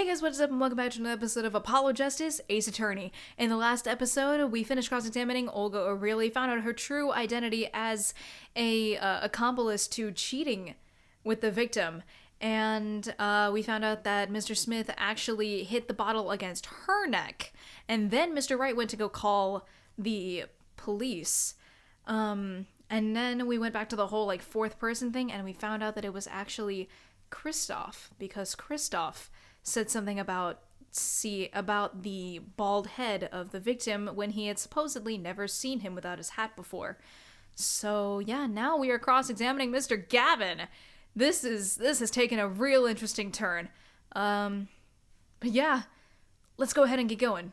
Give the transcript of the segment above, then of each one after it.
Hey guys, what's up, and welcome back to another episode of Apollo Justice, Ace Attorney. In the last episode, we finished cross-examining Olga O'Reilly, found out her true identity as a accomplice to cheating with the victim, and we found out that Mr. Smith actually hit the bottle against her neck, and then Mr. Wright went to go call the police. And then we went back to the whole, fourth person thing, and we found out that it was actually Kristoph, because Kristoph said something about the bald head of the victim when he had supposedly never seen him without his hat before. So yeah, now we are cross-examining Mr. Gavin. This has taken a real interesting turn. But yeah, let's go ahead and get going.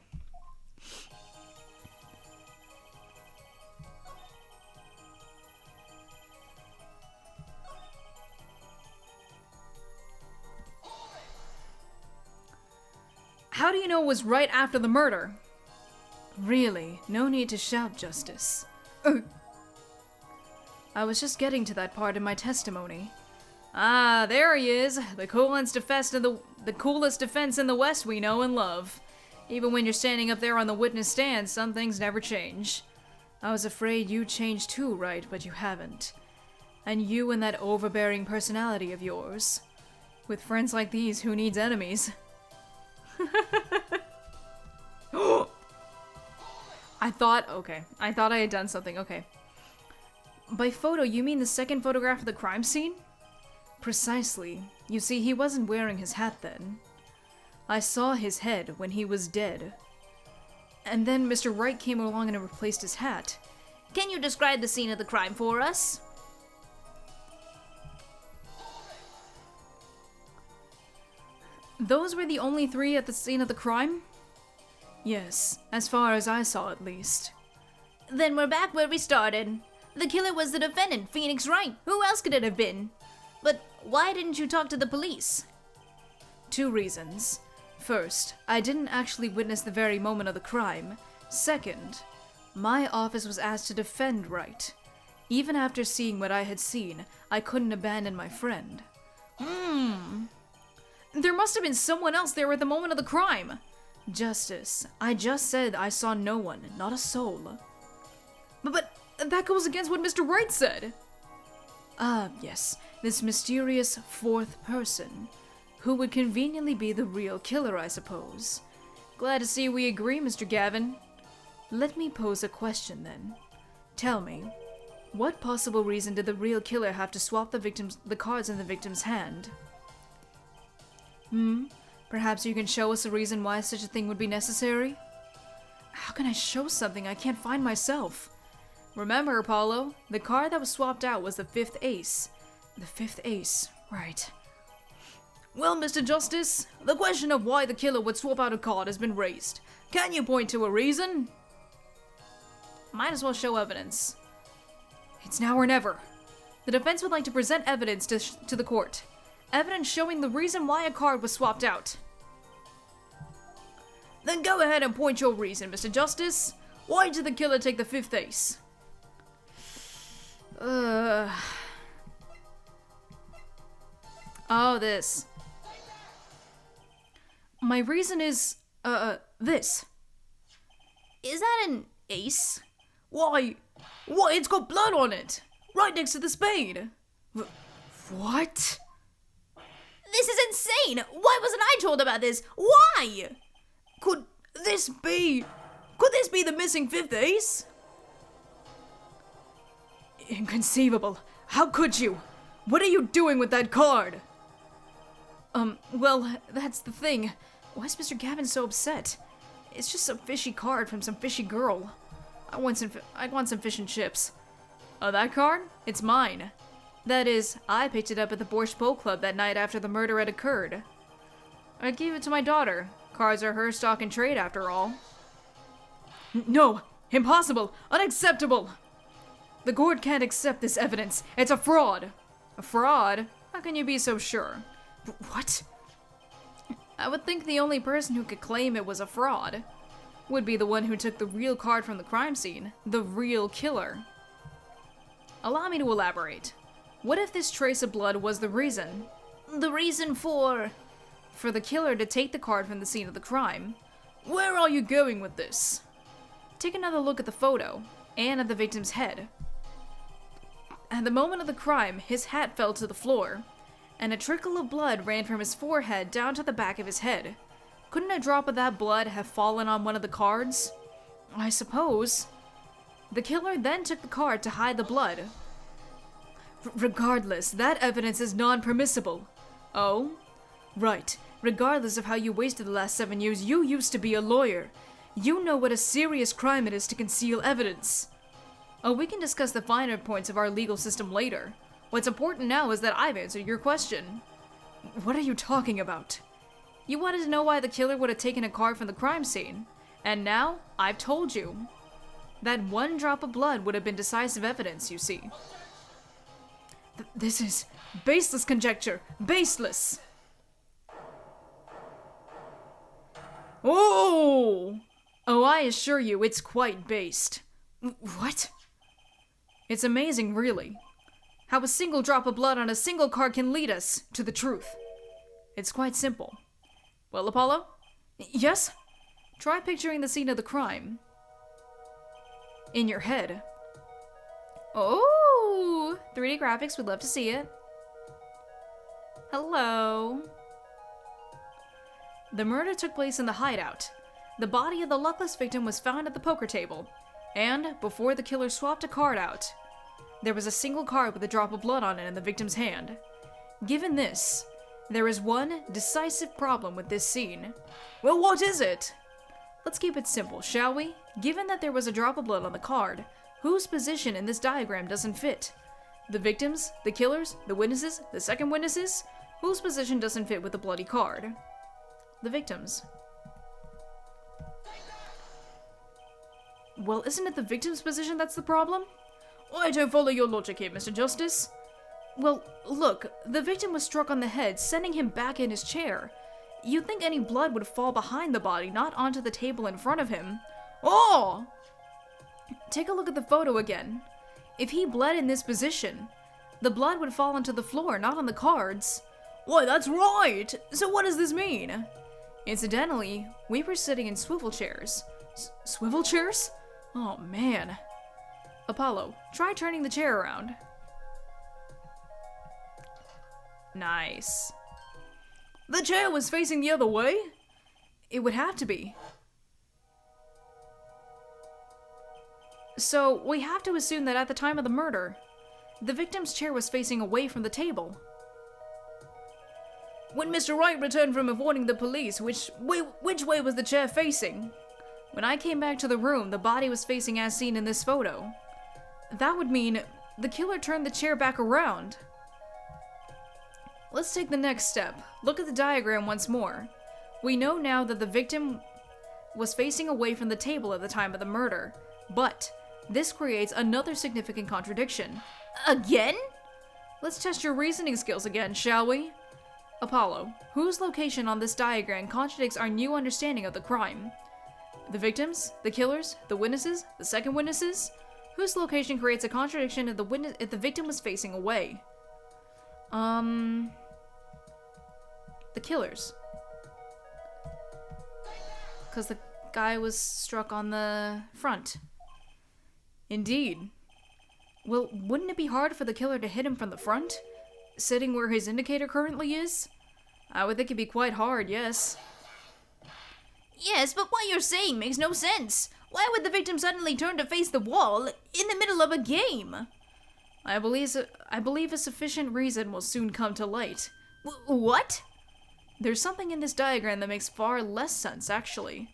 How do you know it was right after the murder? Really, no need to shout, Justice. I was just getting to that part in my testimony. Ah, there he is, the coolest defense in the West we know and love. Even when you're standing up there on the witness stand, some things never change. I was afraid you'd change too, right, but you haven't. And you and that overbearing personality of yours. With friends like these, who needs enemies? I thought I had done something, okay. By photo, you mean the second photograph of the crime scene? Precisely. You see, he wasn't wearing his hat then. I saw his head when he was dead. And then Mr. Wright came along and replaced his hat. Can you describe the scene of the crime for us? Those were the only three at the scene of the crime? Yes, as far as I saw at least. Then we're back where we started. The killer was the defendant, Phoenix Wright. Who else could it have been? But why didn't you talk to the police? 2 reasons. First, I didn't actually witness the very moment of the crime. Second, my office was asked to defend Wright. Even after seeing what I had seen, I couldn't abandon my friend. There must have been someone else there at the moment of the crime. Justice, I just said I saw no one, not a soul. But that goes against what Mr. Wright said. Ah, yes, this mysterious fourth person, who would conveniently be the real killer, I suppose. Glad to see we agree, Mr. Gavin. Let me pose a question then. Tell me, what possible reason did the real killer have to swap the cards in the victim's hand? Perhaps you can show us a reason why such a thing would be necessary? How can I show something I can't find myself? Remember, Apollo, the card that was swapped out was the 5th ace. The 5th ace, right. Well, Mr. Justice, the question of why the killer would swap out a card has been raised. Can you point to a reason? Might as well show evidence. It's now or never. The defense would like to present evidence to the court. Evidence showing the reason why a card was swapped out. Then go ahead and point your reason, Mr. Justice. Why did the killer take the 5th ace? Oh, this. My reason is, this. Is that an ace? Why, it's got blood on it! Right next to the spade! What? This is insane! Why wasn't I told about this? Why? Could this be the missing 5th ace? Inconceivable. How could you? What are you doing with that card? Well, that's the thing. Why is Mr. Gavin so upset? It's just some fishy card from some fishy girl. I want some fish and chips. Oh, that card? It's mine. That is, I picked it up at the Borscht Bowl Club that night after the murder had occurred. I gave it to my daughter. Cards are her stock and trade, after all. No! Impossible! Unacceptable! The court can't accept this evidence. It's a fraud. A fraud? How can you be so sure? What? I would think the only person who could claim it was a fraud would be the one who took the real card from the crime scene. The real killer. Allow me to elaborate. What if this trace of blood was the reason? The reason for for the killer to take the card from the scene of the crime. Where are you going with this? Take another look at the photo, and at the victim's head. At the moment of the crime, his hat fell to the floor, and a trickle of blood ran from his forehead down to the back of his head. Couldn't a drop of that blood have fallen on one of the cards? I suppose. The killer then took the card to hide the blood. Regardless, that evidence is non-permissible. Oh? Right. Regardless of how you wasted the last 7 years, you used to be a lawyer. You know what a serious crime it is to conceal evidence. Oh, we can discuss the finer points of our legal system later. What's important now is that I've answered your question. What are you talking about? You wanted to know why the killer would have taken a card from the crime scene. And now, I've told you. That one drop of blood would have been decisive evidence, you see. This is baseless conjecture. Baseless! Oh! Oh, I assure you, it's quite based. What? It's amazing, really. How a single drop of blood on a single card can lead us to the truth. It's quite simple. Well, Apollo? Yes? Try picturing the scene of the crime. In your head. Oh! 3D graphics, we'd love to see it. Hello. The murder took place in the hideout. The body of the luckless victim was found at the poker table, and before the killer swapped a card out, there was a single card with a drop of blood on it in the victim's hand. Given this, there is one decisive problem with this scene. Well, what is it? Let's keep it simple, shall we? Given that there was a drop of blood on the card, whose position in this diagram doesn't fit? The victims, the killers, the witnesses, the second witnesses? Whose position doesn't fit with the bloody card? The victims. Well, isn't it the victim's position that's the problem? I don't follow your logic here, Mr. Justice. Well, look, the victim was struck on the head, sending him back in his chair. You'd think any blood would fall behind the body, not onto the table in front of him. Oh! Take a look at the photo again. If he bled in this position, the blood would fall onto the floor, not on the cards. Why, that's right! So what does this mean? Incidentally, we were sitting in swivel chairs. Swivel chairs? Oh, man. Apollo, try turning the chair around. Nice. The chair was facing the other way? It would have to be. So, we have to assume that at the time of the murder, the victim's chair was facing away from the table. When Mr. Wright returned from avoiding the police, which way was the chair facing? When I came back to the room, the body was facing as seen in this photo. That would mean the killer turned the chair back around. Let's take the next step. Look at the diagram once more. We know now that the victim was facing away from the table at the time of the murder, but this creates another significant contradiction. Again? Let's test your reasoning skills again, shall we? Apollo, whose location on this diagram contradicts our new understanding of the crime? The victims? The killers? The witnesses? The second witnesses? Whose location creates a contradiction if the victim was facing away? The killers. Because the guy was struck on the front. Indeed. Well, wouldn't it be hard for the killer to hit him from the front? Sitting where his indicator currently is? I would think it'd be quite hard, yes. Yes, but what you're saying makes no sense. Why would the victim suddenly turn to face the wall in the middle of a game? I believe a sufficient reason will soon come to light. What? There's something in this diagram that makes far less sense, actually.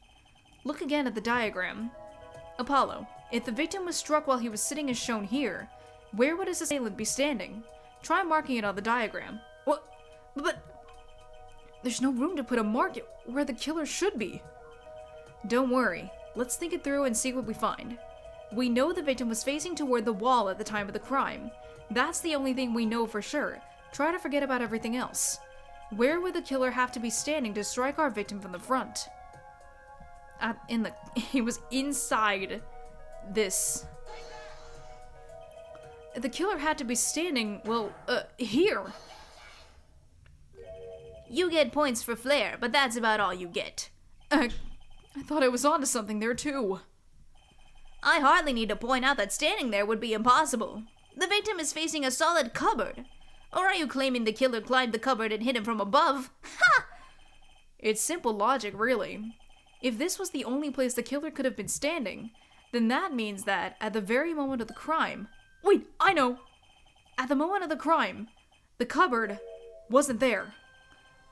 Look again at the diagram. Apollo, if the victim was struck while he was sitting as shown here, where would his assailant be standing? Try marking it on the diagram. What? But there's no room to put a mark where the killer should be. Don't worry. Let's think it through and see what we find. We know the victim was facing toward the wall at the time of the crime. That's the only thing we know for sure. Try to forget about everything else. Where would the killer have to be standing to strike our victim from the front? He was inside this. The killer had to be standing, well, here. You get points for flair, but that's about all you get. I thought I was onto something there too. I hardly need to point out that standing there would be impossible. The victim is facing a solid cupboard. Or are you claiming the killer climbed the cupboard and hit him from above? Ha! It's simple logic, really. If this was the only place the killer could have been standing, then that means that at the very moment of the crime... Wait, I know! At the moment of the crime, the cupboard wasn't there.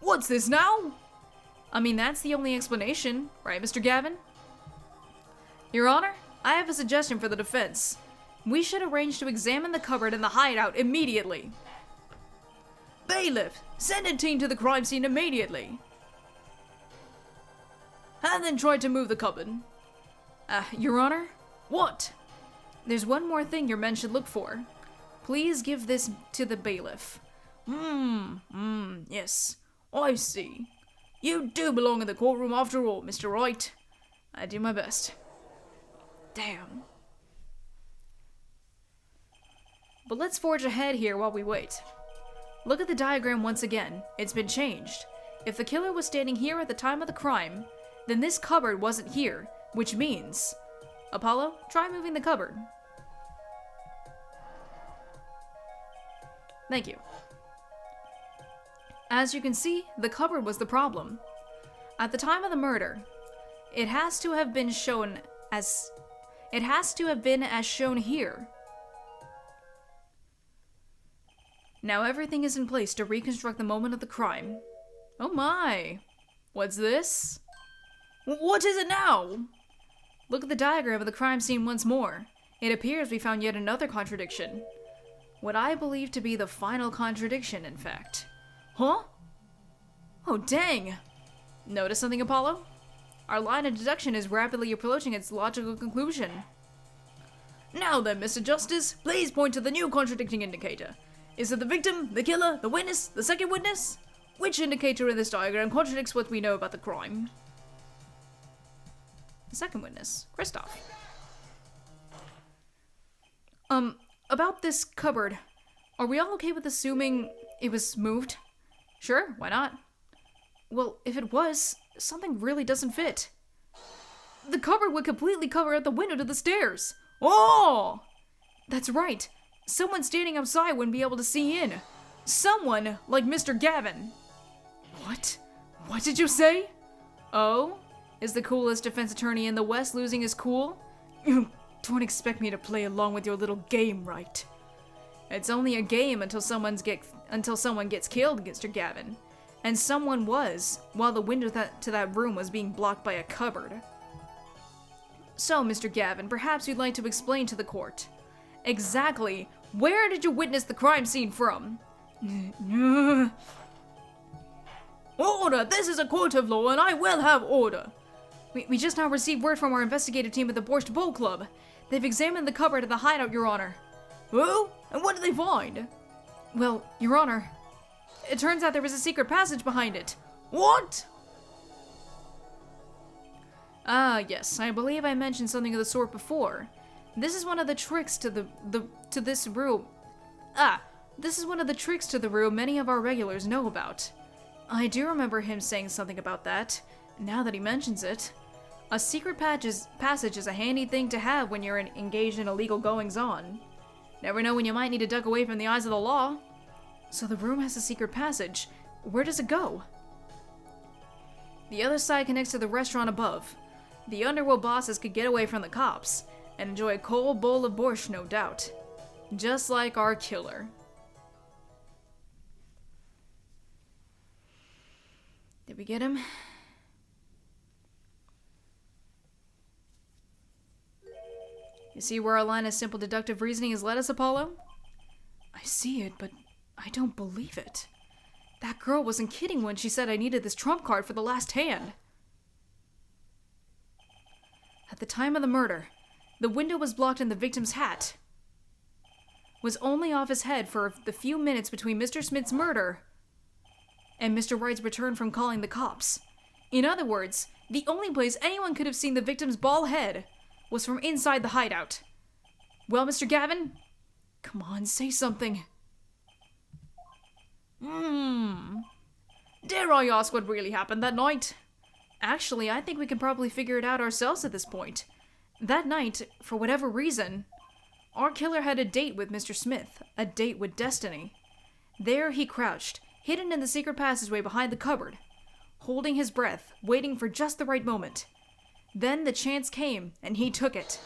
What's this now? I mean, that's the only explanation, right, Mr. Gavin? Your Honor, I have a suggestion for the defense. We should arrange to examine the cupboard and the hideout immediately. Bailiff, send a team to the crime scene immediately. And then try to move the cupboard. Your Honor? What? There's one more thing your men should look for. Please give this to the bailiff. Yes. I see. You do belong in the courtroom after all, Mr. Wright. I do my best. Damn. But let's forge ahead here while we wait. Look at the diagram once again. It's been changed. If the killer was standing here at the time of the crime, then this cupboard wasn't here, which means... Apollo, try moving the cupboard. Thank you. As you can see, the cupboard was the problem. At the time of the murder, it has to have been as shown here. Now everything is in place to reconstruct the moment of the crime. Oh my! What's this? What is it now? Look at the diagram of the crime scene once more. It appears we found yet another contradiction. What I believe to be the final contradiction, in fact. Huh? Oh, dang! Notice something, Apollo? Our line of deduction is rapidly approaching its logical conclusion. Now then, Mr. Justice, please point to the new contradicting indicator. Is it the victim, the killer, the witness, the second witness? Which indicator in this diagram contradicts what we know about the crime? The second witness, Kristoph. About this cupboard, are we all okay with assuming it was moved? Sure, why not? Well, if it was, something really doesn't fit. The cupboard would completely cover out the window to the stairs. Oh! That's right. Someone standing outside wouldn't be able to see in. Someone like Mr. Gavin. What? What did you say? Oh? Is the coolest defense attorney in the West losing his cool? You don't expect me to play along with your little game, right? It's only a game until someone gets killed, Mr. Gavin. And someone was, while the window to that room was being blocked by a cupboard. So, Mr. Gavin, perhaps you'd like to explain to the court. Exactly, where did you witness the crime scene from? Order! This is a court of law, and I will have order! We just now received word from our investigative team at the Borscht Bowl Club. They've examined the cupboard at the hideout, Your Honor. Oh? And what did they find? Well, Your Honor, it turns out there was a secret passage behind it. What? Ah, yes, I believe I mentioned something of the sort before. This is one of the tricks to this room. This is one of the tricks to the room many of our regulars know about. I do remember him saying something about that, now that he mentions it. A secret passage is a handy thing to have when you're engaged in illegal goings-on. Never know when you might need to duck away from the eyes of the law. So the room has a secret passage. Where does it go? The other side connects to the restaurant above. The underworld bosses could get away from the cops and enjoy a cold bowl of borscht, no doubt. Just like our killer. Did we get him? You see where our line of simple deductive reasoning has led us, Apollo? I see it, but I don't believe it. That girl wasn't kidding when she said I needed this trump card for the last hand. At the time of the murder, the window was blocked and the victim's hat was only off his head for the few minutes between Mr. Smith's murder and Mr. Wright's return from calling the cops. In other words, the only place anyone could have seen the victim's bald head was from inside the hideout. Well, Mr. Gavin? Come on, say something. Dare I ask what really happened that night? Actually, I think we can probably figure it out ourselves at this point. That night, for whatever reason, our killer had a date with Mr. Smith, a date with destiny. There he crouched, hidden in the secret passageway behind the cupboard, holding his breath, waiting for just the right moment. Then the chance came, and he took it.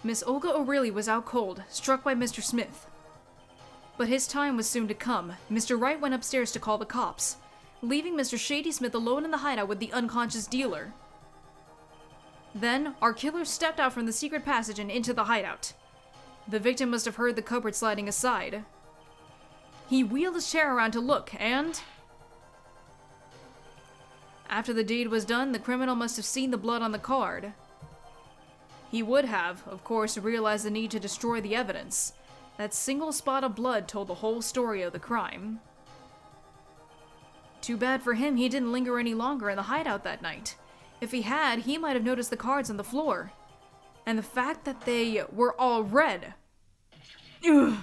Miss Olga O'Reilly was out cold, struck by Mr. Smith. But his time was soon to come. Mr. Wright went upstairs to call the cops, leaving Mr. Shady Smith alone in the hideout with the unconscious dealer. Then, our killer stepped out from the secret passage and into the hideout. The victim must have heard the cupboard sliding aside. He wheeled his chair around to look, and... after the deed was done, the criminal must have seen the blood on the card. He would have, of course, realized the need to destroy the evidence. That single spot of blood told the whole story of the crime. Too bad for him he didn't linger any longer in the hideout that night. If he had, he might have noticed the cards on the floor. And the fact that they were all red. Ugh.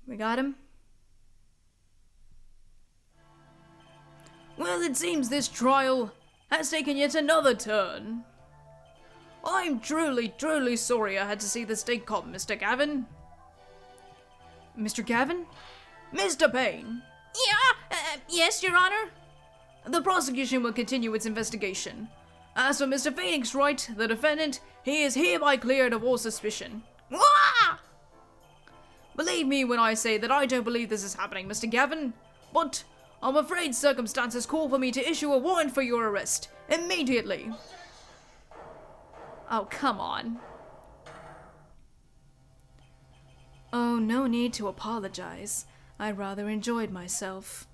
We got him? Well, it seems this trial has taken yet another turn. I'm truly sorry I had to see this take come, Mr. Gavin. Mr. Gavin? Mr. Payne. Yeah, yes, Your Honor. The prosecution will continue its investigation. As for Mr. Phoenix Wright, the defendant, he is hereby cleared of all suspicion. Wah! Believe me when I say that I don't believe this is happening, Mr. Gavin, but I'm afraid circumstances call for me to issue a warrant for your arrest, immediately. Oh, come on. Oh, no need to apologize. I rather enjoyed myself.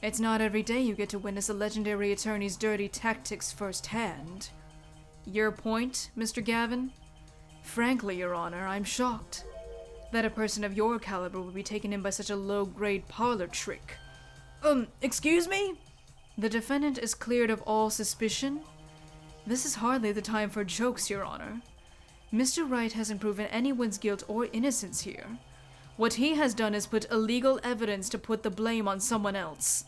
It's not every day you get to witness a legendary attorney's dirty tactics firsthand. Your point, Mr. Gavin? Frankly, Your Honor, I'm shocked that a person of your caliber would be taken in by such a low-grade parlor trick. Excuse me? The defendant is cleared of all suspicion? This is hardly the time for jokes, Your Honor. Mr. Wright hasn't proven anyone's guilt or innocence here. What he has done is put illegal evidence to put the blame on someone else.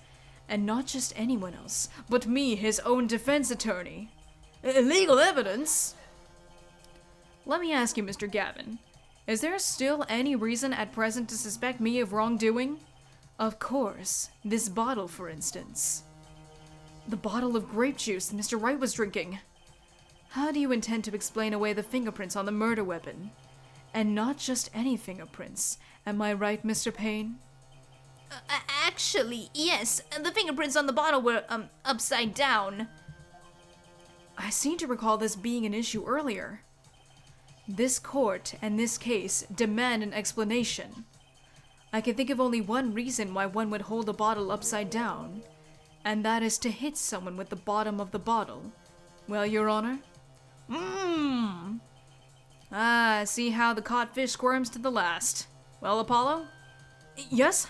And not just anyone else, but me, his own defense attorney. Illegal evidence? Let me ask you, Mr. Gavin. Is there still any reason at present to suspect me of wrongdoing? Of course. This bottle, for instance. The bottle of grape juice Mr. Wright was drinking. How do you intend to explain away the fingerprints on the murder weapon? And not just any fingerprints. Am I right, Mr. Payne? Actually, yes. The fingerprints on the bottle were, upside down. I seem to recall this being an issue earlier. This court and this case demand an explanation. I can think of only one reason why one would hold a bottle upside down, and that is to hit someone with the bottom of the bottle. Well, Your Honor? See how the caught fish squirms to the last. Well, Apollo? Yes?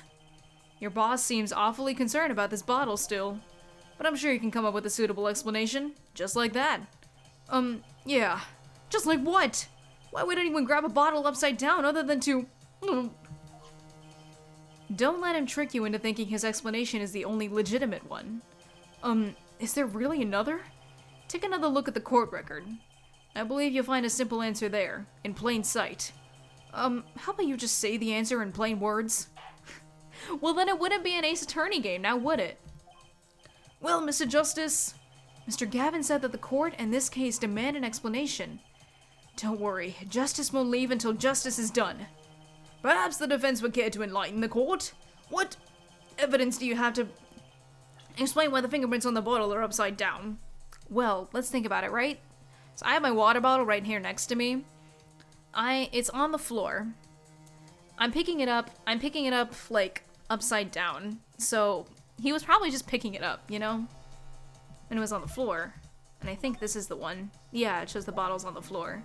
Your boss seems awfully concerned about this bottle still, but I'm sure you can come up with a suitable explanation, just like that. Yeah. Just like what? Why would anyone grab a bottle upside down other than to... Don't let him trick you into thinking his explanation is the only legitimate one. Is there really another? Take another look at the court record. I believe you'll find a simple answer there, in plain sight. How about you just say the answer in plain words? Well, then it wouldn't be an Ace Attorney game, now would it? Well, Mr. Justice, Mr. Gavin said that the court and this case demand an explanation. Don't worry, justice won't leave until justice is done. Perhaps the defense would care to enlighten the court? What evidence do you have to explain why the fingerprints on the bottle are upside down? Well, let's think about it, right? So I have my water bottle right here next to me. It's on the floor. I'm picking it up, like, upside down. So, he was probably just picking it up, you know? And it was on the floor. And I think this is the one. Yeah, it shows the bottles on the floor.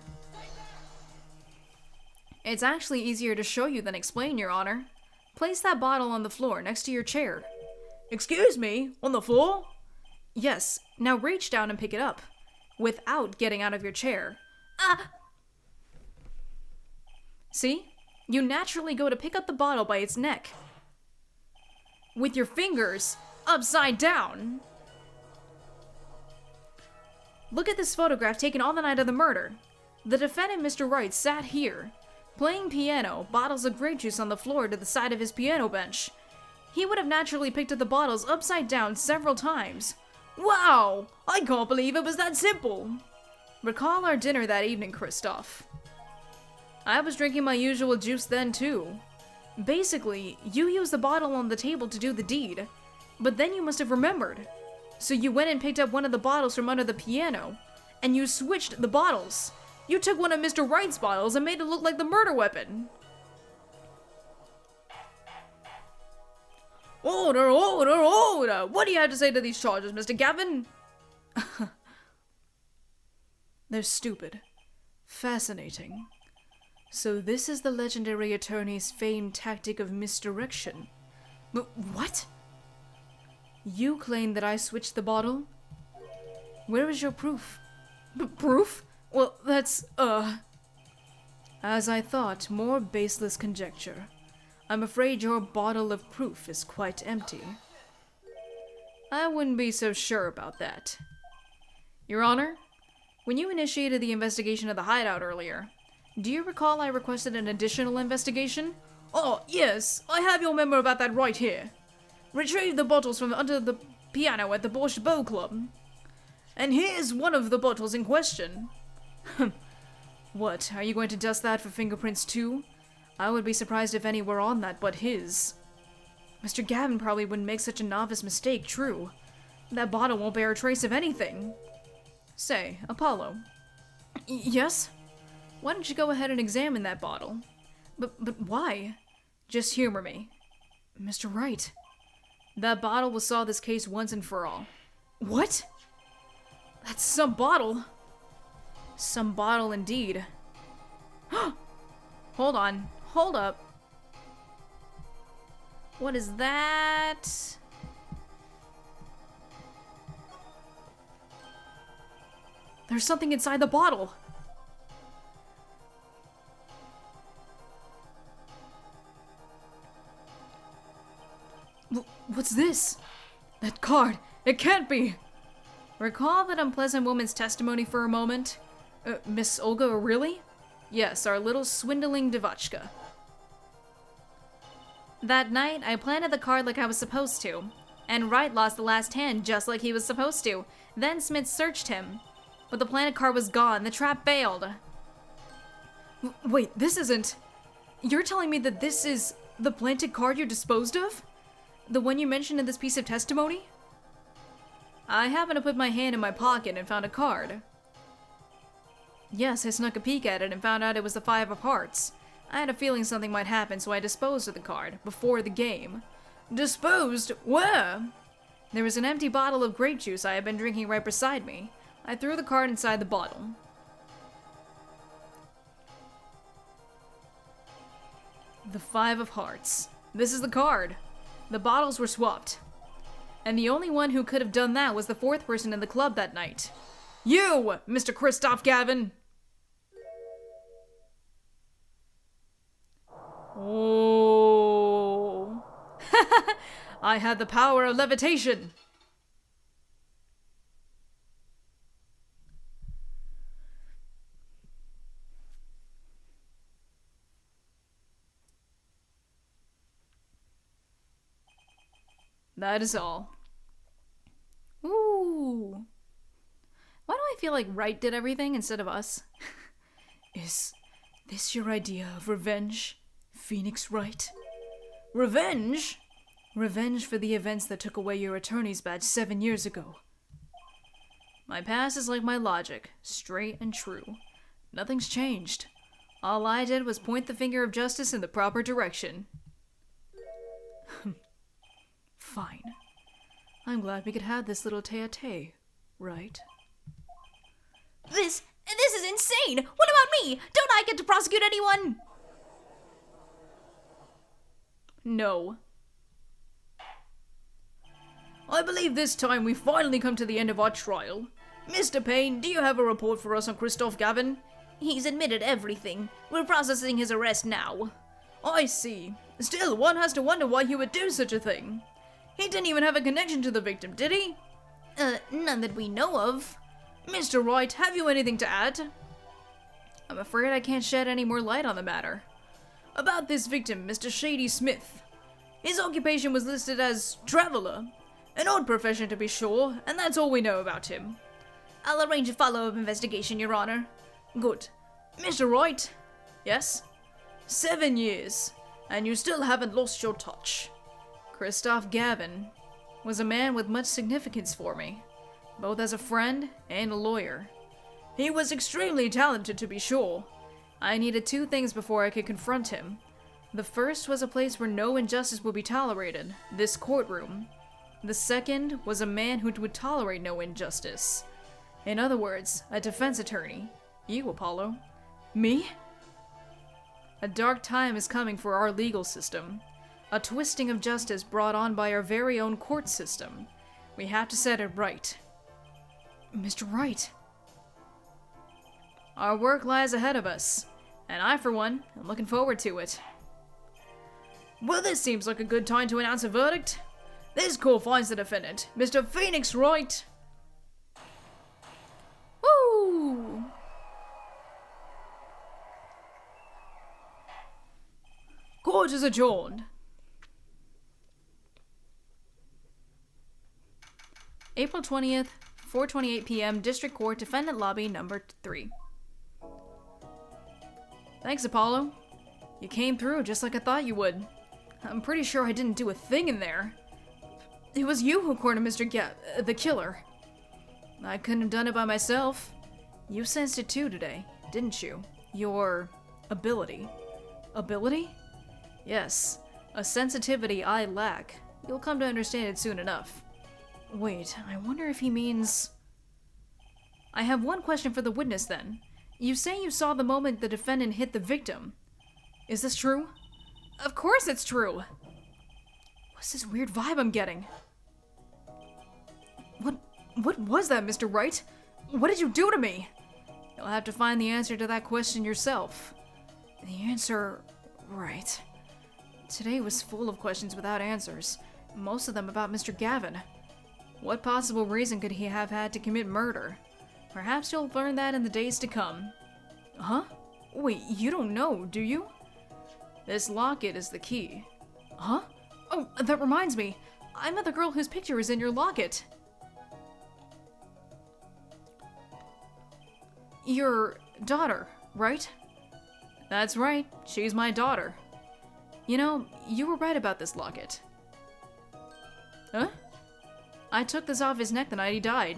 It's actually easier to show you than explain, Your Honor. Place that bottle on the floor next to your chair. Excuse me? On the floor? Yes, now reach down and pick it up, without getting out of your chair. Ah! See? You naturally go to pick up the bottle by its neck. With your fingers upside down. Look at this photograph taken on the night of the murder. The defendant, Mr. Wright, sat here, playing piano, bottles of grape juice on the floor to the side of his piano bench. He would have naturally picked up the bottles upside down several times. Wow! I can't believe it was that simple! Recall our dinner that evening, Kristoph. I was drinking my usual juice then too. Basically, you used the bottle on the table to do the deed, but then you must have remembered. So you went and picked up one of the bottles from under the piano, and you switched the bottles. You took one of Mr. Wright's bottles and made it look like the murder weapon. Order, order, order! What do you have to say to these charges, Mr. Gavin? They're stupid. Fascinating. So this is the legendary attorney's famed tactic of misdirection. What? You claim that I switched the bottle? Where is your proof? Proof? Well, that's, As I thought, more baseless conjecture. I'm afraid your bottle of proof is quite empty. I wouldn't be so sure about that. Your Honor, when you initiated the investigation of the hideout earlier, do you recall I requested an additional investigation? Oh, yes, I have your memo about that right here. Retrieve the bottles from under the piano at the Borscht Bow Club. And here's one of the bottles in question. What, are you going to dust that for fingerprints too? I would be surprised if any were on that but his. Mr. Gavin probably wouldn't make such a novice mistake, true. That bottle won't bear a trace of anything. Say, Apollo. Yes? Why don't you go ahead and examine that bottle? But why? Just humor me. Mr. Wright. That bottle will solve this case once and for all. What? That's some bottle. Some bottle indeed. Hold on. Hold up. What is that? There's something inside the bottle. What's this? That card. It can't be. Recall that unpleasant woman's testimony for a moment? Miss Olga, really? Yes, our little swindling Devachka. That night, I planted the card like I was supposed to, and Wright lost the last hand just like he was supposed to. Then Smith searched him, but the planted card was gone. The trap failed. Wait, this isn't... You're telling me that this is the planted card you disposed of? The one you mentioned in this piece of testimony? I happened to put my hand in my pocket and found a card. Yes, I snuck a peek at it and found out it was the Five of Hearts. I had a feeling something might happen, so I disposed of the card before the game. Disposed? Where? There was an empty bottle of grape juice I had been drinking right beside me. I threw the card inside the bottle. The Five of Hearts. This is the card. The bottles were swapped. And the only one who could have done that was the fourth person in the club that night. You, Mr. Kristoph Gavin! Oh. I had the power of levitation. That is all. Ooh. Why do I feel like Wright did everything instead of us? Is this your idea of revenge, Phoenix Wright? Revenge? Revenge for the events that took away your attorney's badge 7 years ago. My past is like my logic, straight and true. Nothing's changed. All I did was point the finger of justice in the proper direction. Fine. I'm glad we could have this little tete-a-tete, right? This is insane! What about me? Don't I get to prosecute anyone? No. I believe this time we finally come to the end of our trial. Mr. Payne, do you have a report for us on Kristoph Gavin? He's admitted everything. We're processing his arrest now. I see. Still, one has to wonder why he would do such a thing. He didn't even have a connection to the victim, did he? None that we know of. Mr. Wright, have you anything to add? I'm afraid I can't shed any more light on the matter. About this victim, Mr. Shady Smith. His occupation was listed as traveler. An odd profession to be sure, and that's all we know about him. I'll arrange a follow-up investigation, Your Honor. Good. Mr. Wright? Yes? 7 years, and you still haven't lost your touch. Kristoph Gavin was a man with much significance for me, both as a friend and a lawyer. He was extremely talented, to be sure. I needed 2 things before I could confront him. The first was a place where no injustice would be tolerated, this courtroom. The second was a man who would tolerate no injustice. In other words, a defense attorney. You, Apollo. Me? A dark time is coming for our legal system. A twisting of justice brought on by our very own court system. We have to set it right. Mr. Wright. Our work lies ahead of us, and I, for one, am looking forward to it. Well, this seems like a good time to announce a verdict. This court finds the defendant, Mr. Phoenix Wright. Woo! Court is adjourned. April 20th, 4:28 p.m., District Court, Defendant Lobby, number 3. Thanks, Apollo. You came through just like I thought you would. I'm pretty sure I didn't do a thing in there. It was you who cornered Mr. the killer. I couldn't have done it by myself. You sensed it too today, didn't you? Your ability. Ability? Yes, a sensitivity I lack. You'll come to understand it soon enough. Wait, I wonder if he means... I have one question for the witness then. You say you saw the moment the defendant hit the victim. Is this true? Of course it's true! What's this weird vibe I'm getting? What was that, Mr. Wright? What did you do to me? You'll have to find the answer to that question yourself. The answer... right. Today was full of questions without answers, most of them about Mr. Gavin. What possible reason could he have had to commit murder? Perhaps you'll learn that in the days to come. Huh? Wait, you don't know, do you? This locket is the key. Huh? Oh, that reminds me. I met the girl whose picture is in your locket. Your daughter, right? That's right, she's my daughter. You know, you were right about this locket. Huh? I took this off his neck the night he died,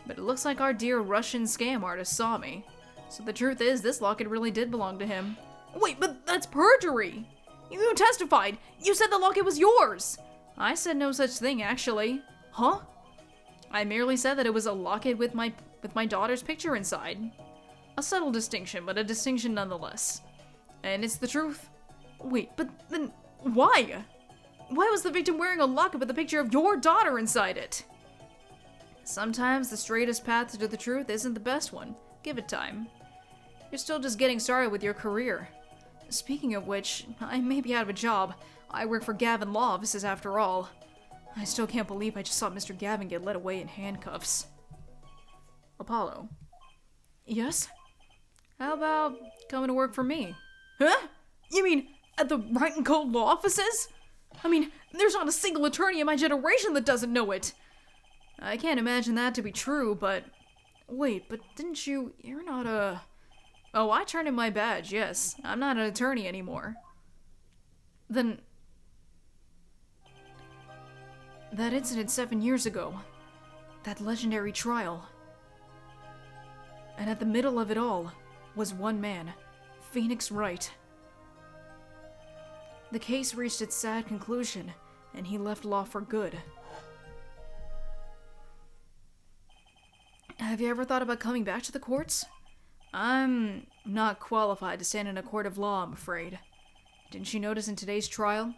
but it looks like our dear Russian scam artist saw me. So the truth is, this locket really did belong to him. Wait, but that's perjury! You testified! You said the locket was yours! I said no such thing, actually. Huh? I merely said that it was a locket with my daughter's picture inside. A subtle distinction, but a distinction nonetheless. And it's the truth. Wait, but then why? Why was the victim wearing a locket with a picture of your daughter inside it? Sometimes the straightest path to the truth isn't the best one. Give it time. You're still just getting started with your career. Speaking of which, I may be out of a job. I work for Gavin Law Offices after all. I still can't believe I just saw Mr. Gavin get led away in handcuffs. Apollo. Yes? How about coming to work for me? Huh? You mean at the Right and Cold Law Offices? I mean, there's not a single attorney in my generation that doesn't know it. I can't imagine that to be true, but... Wait, but didn't you... You're not a... Oh, I turned in my badge, yes. I'm not an attorney anymore. Then... That incident 7 years ago. That legendary trial. And at the middle of it all was one man, Phoenix Wright. The case reached its sad conclusion, and he left law for good. Have you ever thought about coming back to the courts? I'm not qualified to stand in a court of law, I'm afraid. Didn't you notice in today's trial?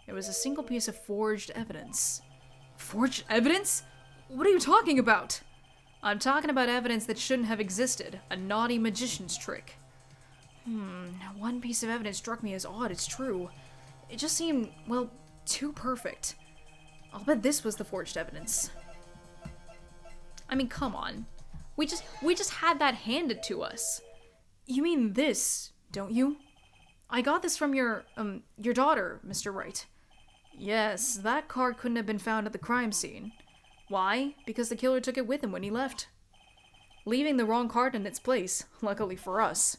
It was a single piece of forged evidence. Forged evidence? What are you talking about? I'm talking about evidence that shouldn't have existed. A naughty magician's trick. One piece of evidence struck me as odd, it's true. It just seemed, well, too perfect. I'll bet this was the forged evidence. I mean, come on. We just had that handed to us. You mean this, don't you? I got this from your daughter, Mr. Wright. Yes, that card couldn't have been found at the crime scene. Why? Because the killer took it with him when he left. Leaving the wrong card in its place, luckily for us.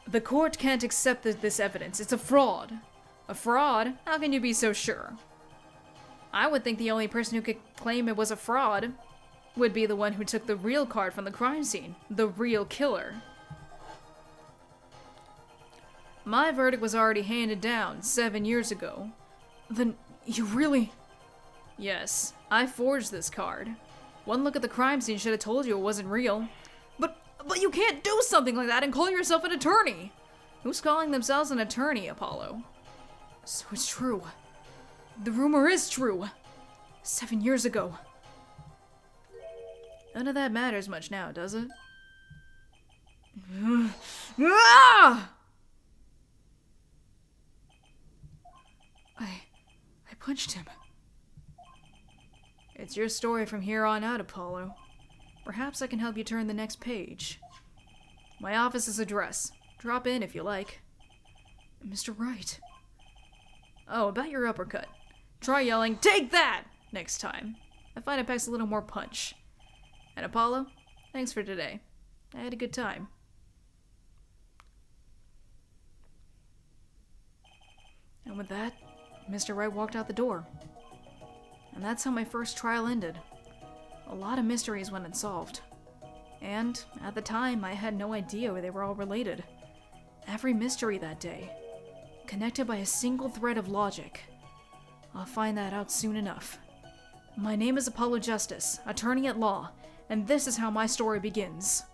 The court can't accept this evidence. It's a fraud. A fraud? How can you be so sure? I would think the only person who could claim it was a fraud would be the one who took the real card from the crime scene. The real killer. My verdict was already handed down 7 years ago. Then you really... Yes, I forged this card. One look at the crime scene should have told you it wasn't real. But you can't do something like that and call yourself an attorney! Who's calling themselves an attorney, Apollo? So it's true. The rumor is true. 7 years ago. None of that matters much now, does it? I punched him. It's your story from here on out, Apollo. Perhaps I can help you turn the next page. My office's address. Drop in if you like. Mr. Wright. Oh, about your uppercut. Try yelling, "Take that!" next time. I find it packs a little more punch. And Apollo, thanks for today. I had a good time. And with that, Mr. Wright walked out the door. And that's how my first trial ended. A lot of mysteries went unsolved. And, at the time, I had no idea they were all related. Every mystery that day, connected by a single thread of logic. I'll find that out soon enough. My name is Apollo Justice, attorney at law, and this is how my story begins.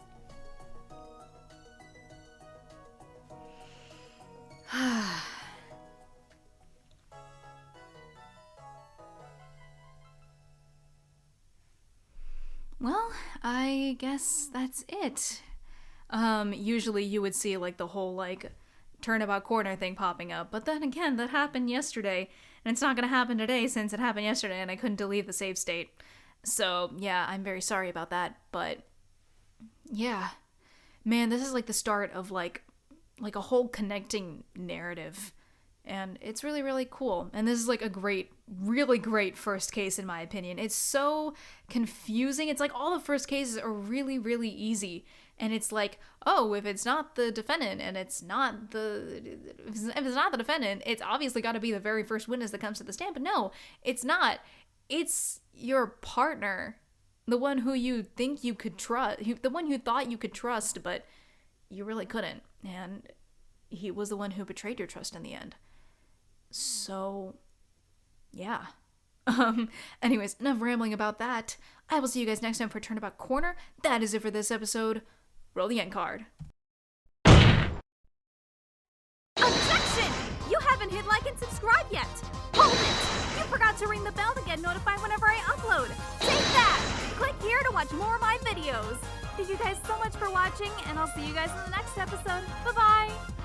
Well, I guess that's it. Usually you would see like the whole like Turnabout corner thing popping up, but then again, that happened yesterday, and it's not gonna happen today since it happened yesterday and I couldn't delete the save state. So yeah, I'm very sorry about that, but yeah. Man, this is like the start of like a whole connecting narrative. And it's really, really cool. And this is like a great, really great first case in my opinion. It's so confusing. It's like all the first cases are really, really easy. And it's like, oh, if it's not the defendant and if it's not the defendant, it's obviously got to be the very first witness that comes to the stand. But no, it's not. It's your partner, the one who you think you could trust, the one you thought you could trust, but you really couldn't. And he was the one who betrayed your trust in the end. So, yeah. Anyways, enough rambling about that. I will see you guys next time for Turnabout Corner. That is it for this episode. Roll the end card. Objection! You haven't hit like and subscribe yet. Hold it! You forgot to ring the bell to get notified whenever I upload. Take that! Click here to watch more of my videos. Thank you guys so much for watching, and I'll see you guys in the next episode. Bye-bye!